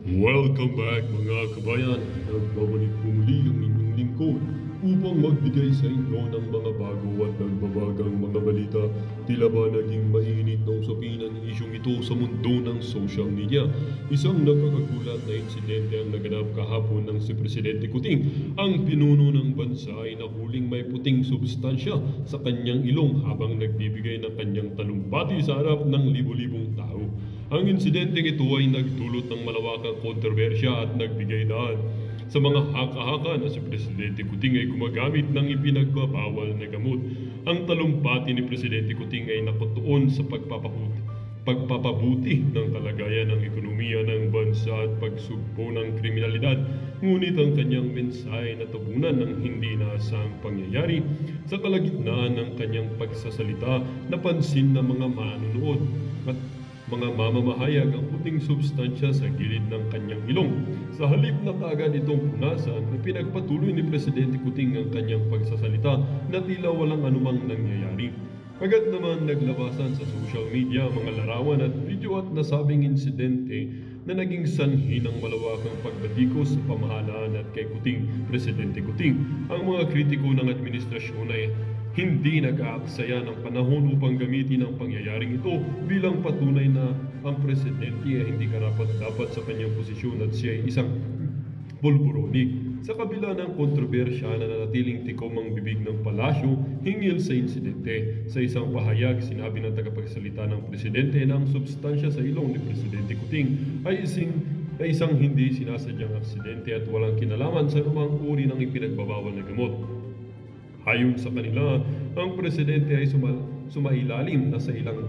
Welcome back mga kabayan. Nagbabalik po muli ang inyong lingkod upang magbigay sa inyo ng mga bago at nagbabagang mga balita. Tila ba naging mainit na usapin ang isyong ito sa mundo ng social media? Isang nakakagulat na insidente ang naganap kahapon ng si Presidente Kuting. Ang pinuno ng bansa ay nahuling may puting substansya sa kanyang ilong habang nagbibigay ng kanyang talumpati sa harap ng libo-libong tao. Ang insidenteng ito ay nagdulot ng malawakang kontrobersya at nagbigay daan sa mga haka-haka na si Presidente Kuting ay gumagamit ng ipinagbabawal na gamot. Ang talumpati ni Presidente Kuting ay nakatuon sa pagpapabuti ng kalagayan ng ekonomiya ng bansa at pagsugpo ng kriminalidad. Ngunit ang kanyang mensahe na tabunan ng hindi inaasahang pangyayari sa kalagitnaan ng kanyang pagsasalita napansin ng mga manonood at mga mamamahayag ang puting substansya sa gilid ng kanyang ilong. Sa halip na kaagad itong punasan, ipinagpatuloy ni Presidente Kuting ang kanyang pagsasalita na tila walang anumang nangyayari. Agad naman naglabasan sa social media ang mga larawan at video at nasabing insidente na naging sanhi ng malawakang pagbatikos sa pamahalaan at kay Kuting, Presidente Kuting. Ang mga kritiko ng administrasyon ay hindi nag-aaksaya ng panahon upang gamitin ang pangyayaring ito bilang patunay na ang presidente ay hindi karapat-dapat sa kanyang posisyon at siya ay isang pulburonik. Sa kabila ng kontrobersya na nanatiling tikom ang bibig ng palasyo hinggil sa insidente, sa isang pahayag sinabi ng tagapagsalita ng presidente na ang substansya sa ilong ni Presidente Kuting ay isang hindi sinasadyang aksidente at walang kinalaman sa anumang uri ng ipinagbabawal na gamot. Ayon sa kanila, ang presidente ay sumailalim na sa ilang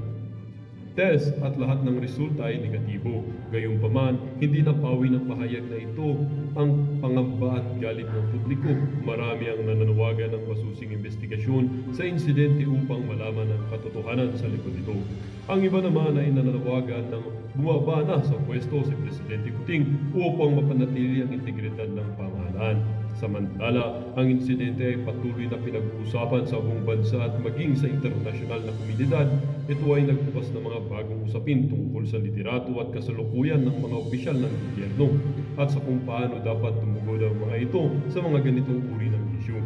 test at lahat ng resulta ay negatibo. Gayunpaman, hindi napawi ng pahayag na ito ang pangamba at galit ng publiko. Marami ang nananawagan ng masusing investigasyon sa insidente upang malaman ang katotohanan sa likod nito. Ang iba naman ay nananawagan ng bumaba na sa pwesto si Presidente Kuting upang mapanatili ang integridad ng pamahalaan. Samantala, ang insidente ay patuloy na pinag-uusapan sa buong bansa at maging sa internasyonal na komunidad. Ito ay nagbukas ng mga bagong usapin tungkol sa liderato at kasalukuyan ng mga opisyal ng gobyerno at sa kung paano dapat tumugod ang mga ito sa mga ganitong uri ng isyu.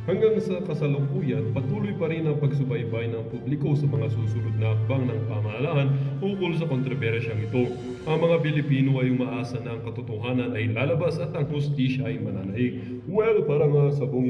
Hanggang sa kasalukuyan, patuloy pa rin ang pagsubaybay ng publiko sa mga susunod na hakbang ng pamahalaan ukol sa kontrobersyang ito. Ang mga Pilipino ay umaasa na ang katotohanan ay lalabas at ang hustisya ay mananaig. Well, para nga sa buong